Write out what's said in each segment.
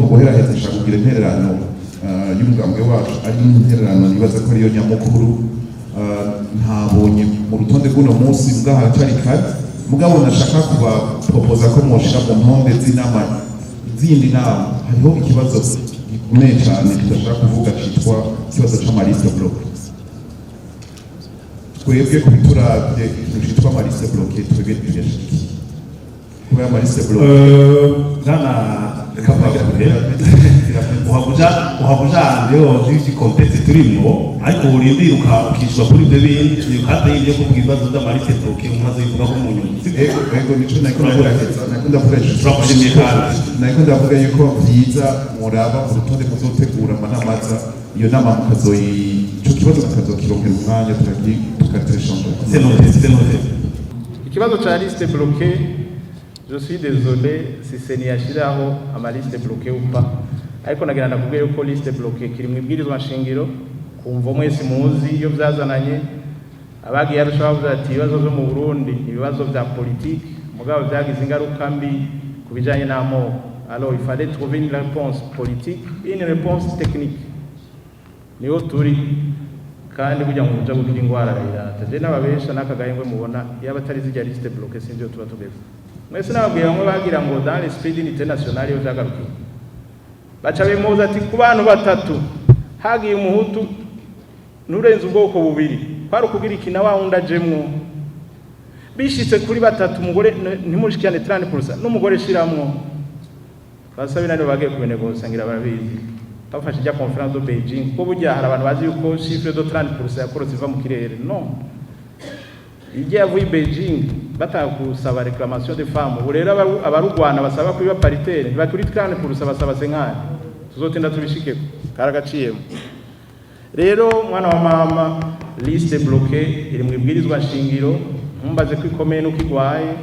guheraheza ashaka kugira intererano y'umugambwe wacu ari intererano nibaza ko ariyo nyamukuru ntabonye mu rutonde rw'uno munsi bwaha cyari kare mugabo nashaka kuba proposa ko moshira mu ntonde z'inama zindi nama hariho ikibazo gikomeye cyane tudashaka kuvuga cyitwa ikibazo c'amaliste bloqué twebwe kubiturabye ikintu cyitwa amaliste bloqué twebwe twigashiki kuba amaliste bloqué zana uhabuja leo zisi contexte turimo ariko urindi ukishwa kuri ibyo bintu kandi ibyo kuvuga ibibazo by'amaliste bloqué umaze kuvuga ko mu nyuma ego nico nakunda ndavuga yuko byiza muraba mu rutonde muzotegura amanamaza iyo nama ico kibazo mukazokirongera umwanya tukatreshambo. C'est noté. Ikibazo cha liste bloquée, je suis désolé si c'est niyashiraho ama liste bloquée ou pas. Ariko nagira ndakubwiye yuko liste bloquée kiri mu ibwirizwa nshingiro kumva mwese muzi iyo byazananye abagiye arushaho ati ibibazo byo mu Burundi ibibazo bya politique mugabo byagize ingaruka mbi kubijanye n'amoko. Alors il fallait trouver une réponse politique et une réponse technique. Niho turi kandi kujya mu buja bw'indi ngwara rayirata je n'ababesha nakagahengwe mubona yaba atari zijya liste bloquée sinzi yo tuba tugeze mwese nababwiye bamwe bagira ngo dans l'esprit d'unité nationale yo byagarukiye baca bemoza ati ku bantu batatu hagiye umuhutu nurenze ubwoko bubiri kwari ukugira ikina wa wundi ajemwo bishitse kuri batatu umugore ntimushikirane 30% n'umugore shiramwo basabira no bagiye kubenegosa ngira barabizi bafashe ijya conference de Beijing ko burya hari abantu bazi yuko chiffre de 30% yakorotse iva mu kirere non igiye avuye Beijing batakusaba réclamation de femmes ubu rero abarugwana basaba kuba paritaire ntibakuri 30% basaba 50 tuzotinda tubishike karagaciyemo rero mwana wa mama liste bloquée iri mu ibwirizwa nshingiro mumbaze ko ikomeye no kigwaye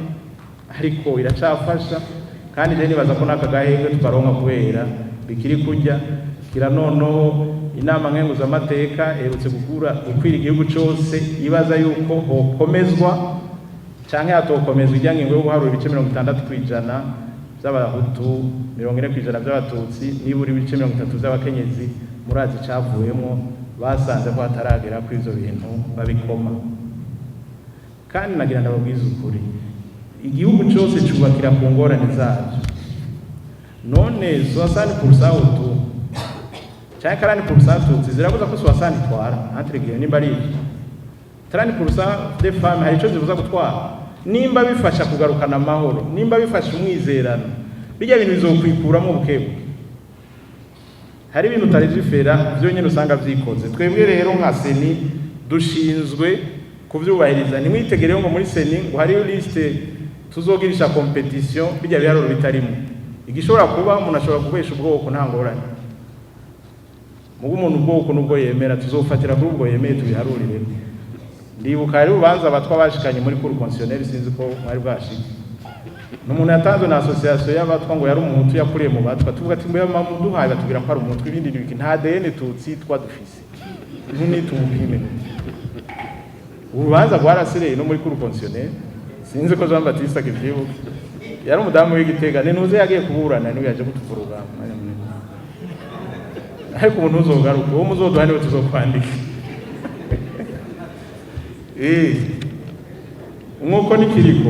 ariko iracafasha kandi je nibaza ko nakagahenge tukaronka kubera bikiri kujya kira noneho inama nkenguza amateka erutse gukwira igihugu cyose ibaza yuko hokomezwa canke hatokomezwa ijyange ngo guharura ibice 60% by'abahutu 40% by'abatutsi niburi ibice 30 by'abakenyezi murazi cavuyemo basanze ko hataragera kuri izo bintu babikoma kandi nagira ndababwiza ukuri igihugu cyose cyubakira ku ngorane zacu none 60% utu cyane 40% tutsi zirabuza ko 60 itwara entre guillemets nimba ari 30% des femmes hari cyo zibuza gutwara nimba bifasha kugarukana amahoro nimba bifasha umwizerano bijya bintu bizokwikuramo bukebuke hari ibintu utari zifera byo nyine usanga byikoze twebwe rero nka seni dushinzwe kuvyubahiriza nimwitegereyo ngo muri seni ngo hari liste tuzogirisha competition bijya biharuro bitarimo igishobora kuba umuntu ashobora kubesha ubwoko nta ngorane mugu umuntu ubwoko nubwo yemera tuzofatira kuri ubwo yemeye tubiharurire ndibuka ari ubanza abatwa bashikanye muri cour constitutionnelle sinzi ko mwari bwashike n'umuntu yatanzwe na association y'abatwa ngo yari umuntu yakuriye mu batwa tuvuga ati mbe mamudu haye batubwira ko ari umuntu ibindi biki nta DN tutsi twa dufise nuni tubime urubanza rwarasireye no muri cour constitutionnelle sinzi ko Jean Baptiste akivyibuka yari umudamu w'Igitega ntuze yagiye kuburana niwe yaje kutuvuruga ariko umuntu uzogaruka uwo muzoduha niwe tuzokwandika nkuko nikiriko